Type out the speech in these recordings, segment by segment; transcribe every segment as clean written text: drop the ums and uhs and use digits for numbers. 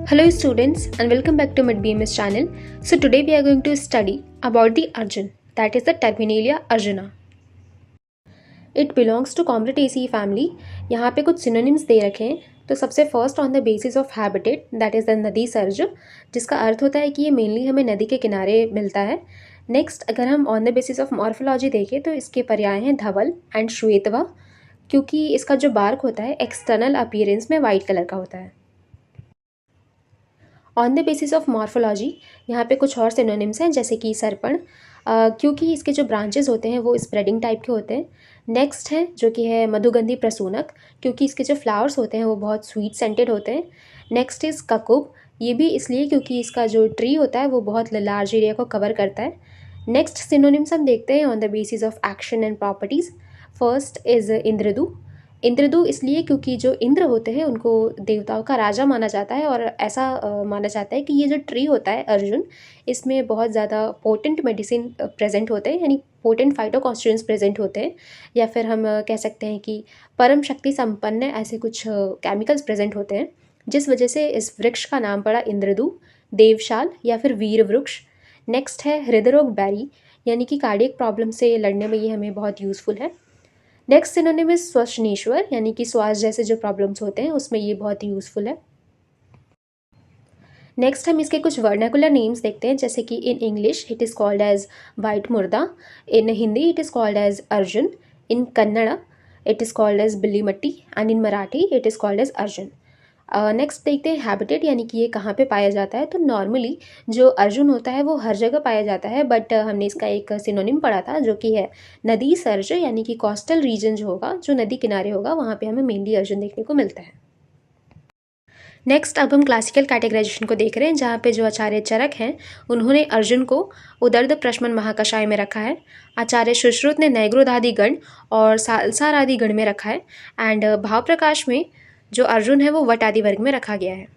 Hello students and welcome back to MedBMS channel. So today we are going to study about the Arjun, that is the Terminalia arjuna. It belongs to Combretaceae family. यहाँ पे कुछ synonyms दे रखे हैं. तो सबसे first on the basis of habitat that is the नदी surge, जिसका अर्थ होता है कि ये मेनली हमें नदी के किनारे मिलता है. नेक्स्ट अगर हम on the basis of morphology देखें तो इसके पर्याय हैं धवल एंड श्वेतवा, क्योंकि इसका जो बार्क होता है एक्सटर्नल अपीयरेंस में वाइट कलर का होता है. On the basis of morphology यहाँ पे कुछ और सिनोनिम्स हैं जैसे कि सरपण, क्योंकि इसके जो ब्रांचेस होते हैं वो स्प्रेडिंग टाइप के होते हैं. नेक्स्ट है जो कि है मधुगंधी प्रसूनक, क्योंकि इसके जो फ्लावर्स होते हैं वो बहुत स्वीट सेंटेड होते हैं. नेक्स्ट इज़ ककुब, ये भी इसलिए क्योंकि इसका जो ट्री होता है वो बहुत लार्ज एरिया को कवर करता है. नेक्स्ट सिनोनिम्स हम देखते हैं on the basis of action and properties. First is इंद्रदू. इंद्रदू इसलिए क्योंकि जो इंद्र होते हैं उनको देवताओं का राजा माना जाता है, और ऐसा माना जाता है कि ये जो ट्री होता है अर्जुन, इसमें बहुत ज़्यादा पोटेंट मेडिसिन प्रेजेंट होते हैं, यानी पोटेंट फाइटोकॉन्स्टिट्यूएंट्स प्रेजेंट होते हैं, या फिर हम कह सकते हैं कि परम शक्ति संपन्न ऐसे कुछ केमिकल्स प्रेजेंट होते हैं, जिस वजह से इस वृक्ष का नाम पड़ा इंद्रदू, देवशाल या फिर वीर वृक्ष. नेक्स्ट है हृदयरोग बैरी, यानी कि कार्डियक प्रॉब्लम से लड़ने में ये हमें बहुत यूज़फुल है. नेक्स्ट सिनोनिम इज श्वसनेश्वर, यानी कि श्वास जैसे जो प्रॉब्लम्स होते हैं उसमें ये बहुत ही यूज़फुल है. नेक्स्ट हम इसके कुछ वर्नाकुलर नेम्स देखते हैं, जैसे कि in English it is called as white मुर्दा, in Hindi it is called as Arjun, in Kannada it is called as बिल्लीमट्टी and in Marathi it is called as Arjun. Next देखते हैं हैबिटेट, यानी कि ये कहाँ पे पाया जाता है. तो नॉर्मली जो अर्जुन होता है वो हर जगह पाया जाता है, बट हमने इसका एक सिनोनिम पढ़ा था जो कि है नदी सर्ज, यानी कि कोस्टल रीजन जो होगा, जो नदी किनारे होगा, वहाँ पे हमें मेनली अर्जुन देखने को मिलता है. नेक्स्ट अब हम क्लासिकल कैटेगराइजेशन को देख रहे हैं, जहाँ पे जो आचार्य चरक हैं उन्होंने अर्जुन को उदर्द प्रशमन महाकषाय में रखा है. आचार्य सुश्रुत ने नैग्रोधादि गण और सालसार आदि गण में रखा है. एंड भाव प्रकाश में जो अर्जुन है वो वट आदि वर्ग में रखा गया है.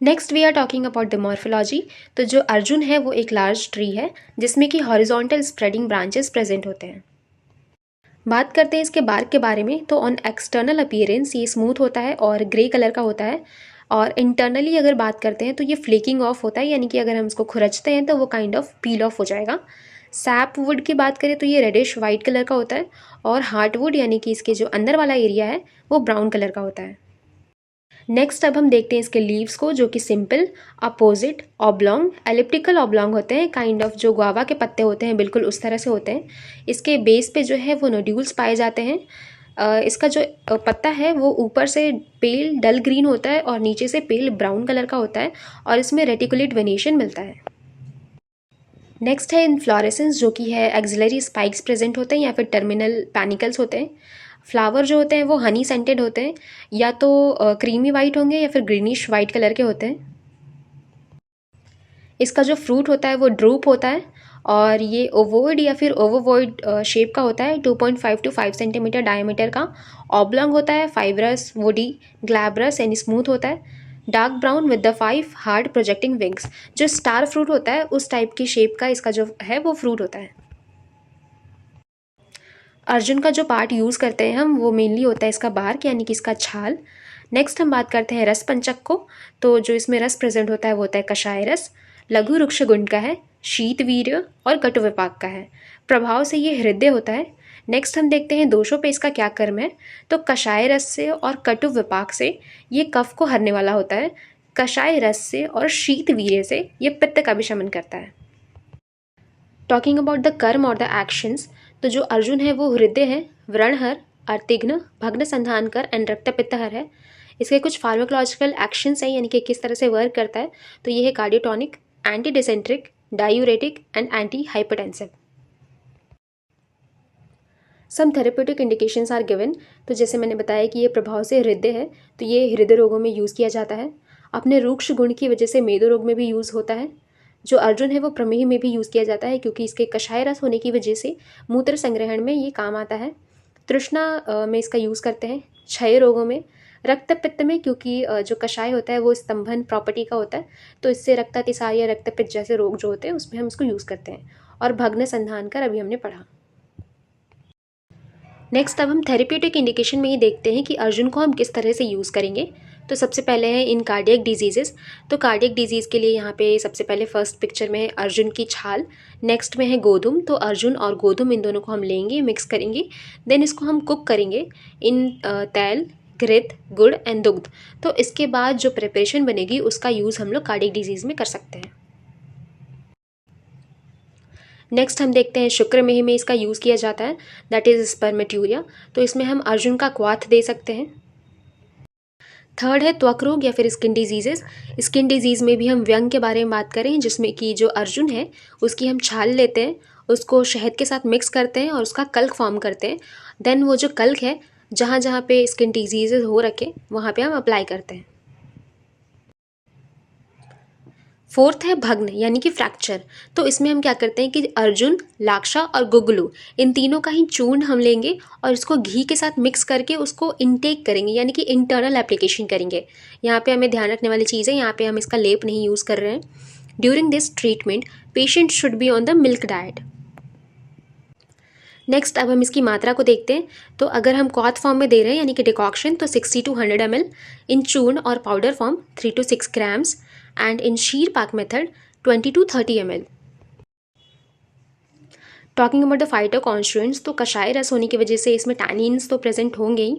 Next we are talking about the morphology. तो जो अर्जुन है वो एक लार्ज ट्री है जिसमें कि हॉरिजॉन्टल स्प्रेडिंग ब्रांचेस प्रेजेंट होते हैं. बात करते हैं इसके बार्क के बारे में. तो ऑन एक्सटर्नल अपीयरेंस ये स्मूथ होता है और ग्रे कलर का होता है, और इंटरनली अगर बात करते हैं तो ये फ्लेकिंग ऑफ होता है, यानी कि अगर हम इसको खुरचते हैं तो वो काइंड ऑफ पील ऑफ हो जाएगा. सैप वुड की बात करें तो ये रेडिश वाइट कलर का होता है, और हार्ट वुड यानी कि इसके जो अंदर वाला एरिया है वो ब्राउन कलर का होता है. नेक्स्ट अब हम देखते हैं इसके लीव्स को, जो कि simple, opposite, oblong, elliptical oblong होते हैं, काइंड ऑफ जो गुआवा के पत्ते होते हैं बिल्कुल उस तरह से होते हैं. इसके बेस पे जो है वो नोड्यूल्स पाए जाते हैं. इसका जो पत्ता है वो ऊपर से पेल डल ग्रीन होता है और नीचे से पेल ब्राउन कलर का होता है, और इसमें रेटिकुलेट वेनेशन मिलता है. नेक्स्ट है इनफ्लोरेसेंस, जो कि है एक्सिलरी स्पाइक्स प्रेजेंट होते हैं या फिर टर्मिनल पैनिकल्स होते हैं. फ्लावर जो होते हैं वो हनी सेंटेड होते हैं, या तो क्रीमी वाइट होंगे या फिर ग्रीनिश वाइट कलर के होते हैं. इसका जो फ्रूट होता है वो ड्रूप होता है, और ये ओवोइड या फिर ओवोवॉइड शेप का होता है, 2.5 to 5 सेंटीमीटर डायमीटर का, ऑब्लॉन्ग होता है, फाइब्रस, वुडी, ग्लैब्रस यानी स्मूथ होता है, dark brown with the 5 hard projecting wings. जो स्टार फ्रूट होता है उस टाइप की शेप का इसका जो है वो फ्रूट होता है. अर्जुन का जो पार्ट यूज़ करते हैं हम वो मेनली होता है इसका बार्क, यानी कि इसका छाल. नेक्स्ट हम बात करते हैं रस पंचक को. तो जो इसमें रस प्रेजेंट होता है वो होता है कषाय रस, लघु रुक्ष गुण का है, शीत वीर्य और कटु विपाक का है. प्रभाव से ये हृदय होता है. नेक्स्ट हम देखते हैं दोषों पे इसका क्या कर्म है. तो कषाय रस से और कटु विपाक से ये कफ को हरने वाला होता है. कषाय रस से और शीत वीर्य से ये पित्त का भी शमन करता है. टॉकिंग अबाउट द कर्म और द एक्शंस. तो जो अर्जुन है वो हृदय है, व्रणहर, अर्तिघ्न, भग्न संधानकर एंड रक्त पित्तहर है. इसके कुछ फार्माकोलॉजिकल एक्शंस हैं, यानी कि किस तरह से वर्क करता है. तो ये है cardiotonic, anti dysenteric, diuretic and anti hypertensive. Some therapeutic indications are given. तो जैसे मैंने बताया कि ये प्रभाव से हृदय है, तो ये हृदय रोगों में यूज़ किया जाता है. अपने रूक्ष गुण की वजह से मेदो रोग में भी यूज़ होता है. जो अर्जुन है वो प्रमेह में भी यूज़ किया जाता है, क्योंकि इसके कषाय रस होने की वजह से मूत्र संग्रहण में ये काम आता है. तृष्णा में इसका यूज़ करते हैं. क्षय रोगों में, रक्त पित्त में, क्योंकि जो कषाय होता है वो स्तंभन प्रॉपर्टी का होता है, तो इससे रक्तातिसार या रक्त पित्त जैसे रोग जो होते हैं उसमें हम इसको यूज़ करते हैं. और भग्न संधान कर अभी हमने पढ़ा. नेक्स्ट अब हम थेरेप्यूटिक इंडिकेशन में ही देखते हैं कि अर्जुन को हम किस तरह से यूज़ करेंगे. तो सबसे पहले है इन कार्डियक डिजीजेस। तो कार्डियक डिजीज़ के लिए यहाँ पे सबसे पहले फर्स्ट पिक्चर में है अर्जुन की छाल, नेक्स्ट में है गोधुम। तो अर्जुन और गोधुम इन दोनों को हम लेंगे, मिक्स करेंगे, देन इसको हम कुक करेंगे इन तेल, घृत, गुड़ एंड दुग्ध। तो इसके बाद जो प्रिपरेशन बनेगी उसका यूज़ हम लोग कार्डियक डिजीज़ में कर सकते हैं। नेक्स्ट हम देखते हैं शुक्र मेह में इसका यूज़ किया जाता है, दैट इज़ स्पर्मेट्यूरिया। तो इसमें हम अर्जुन का क्वाथ दे सकते हैं। थर्ड है त्वक रोग या फिर स्किन डिजीजेस। स्किन डिजीज़ में भी हम व्यंग के बारे में बात करें, जिसमें कि जो अर्जुन है उसकी हम छाल लेते हैं, उसको शहद के साथ मिक्स करते हैं और उसका कल्क फॉर्म करते हैं। देन वो जो कल्क है जहाँ जहाँ पे स्किन डिजीजेज हो रखे वहाँ पे हम अप्लाई करते हैं। फोर्थ है भग्न यानी कि फ्रैक्चर। तो इसमें हम क्या करते हैं कि अर्जुन, लाक्षा और गुगलू इन तीनों का ही चूर्ण हम लेंगे और इसको घी के साथ मिक्स करके उसको इनटेक करेंगे, यानी कि इंटरनल एप्लीकेशन करेंगे। यहाँ पे हमें ध्यान रखने वाली चीज़ है, यहाँ पे हम इसका लेप नहीं यूज़ कर रहे हैं। During this treatment patient should be on the milk diet. Next अब हम इसकी मात्रा को देखते हैं। तो अगर हम क्वाथ फॉर्म में दे रहे हैं यानी कि डिकॉक्शन, तो 60 to 100 ml, इन चूर्ण और powder form 3 to 6 grams, and in शीर पाक method 20 to 30 ml। Talking about the phyto constituents, तो कषाय रस होने की वजह से इसमें टैनिन्स तो प्रेजेंट होंगे ही।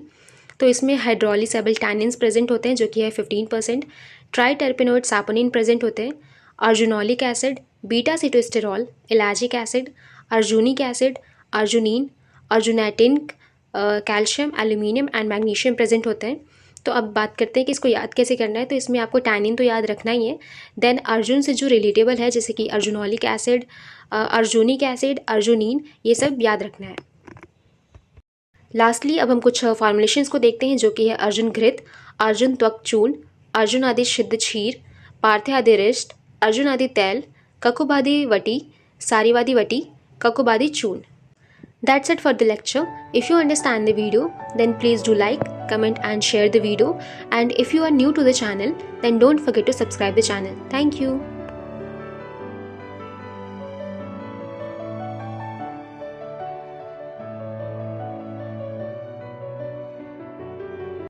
तो इसमें हाइड्रोलिसेबल टैनिन्स प्रेजेंट होते हैं जो कि है 15%। ट्राई टर्पिनोइड सैपोनिन प्रेजेंट होते हैं। Arjunolic acid, beta sitosterol, ellagic acid, arjunic acid, arjunine, arjunetin, calcium, aluminium and magnesium present होते हैं। तो अब बात करते हैं कि इसको याद कैसे करना है। तो इसमें आपको टैनिन तो याद रखना ही है। देन अर्जुन से जो रिलेटेबल है जैसे कि अर्जुनोलिक एसिड, अर्जुनिक एसिड, अर्जुनीन, ये सब याद रखना है। लास्टली अब हम कुछ फॉर्मुलेशंस को देखते हैं जो कि है अर्जुन घृत, अर्जुन त्वक चूर्ण, अर्जुन आदि सिद्ध क्षीर, पार्थे आदि रिष्ट, अर्जुन आदि तैल, ककुबादी वटी, सारीवादी वटी, ककुबादी चूर्ण। That's it for the lecture. If you understand the video, then please do like, comment and share the video. And if you are new to the channel, then don't forget to subscribe the channel. Thank you.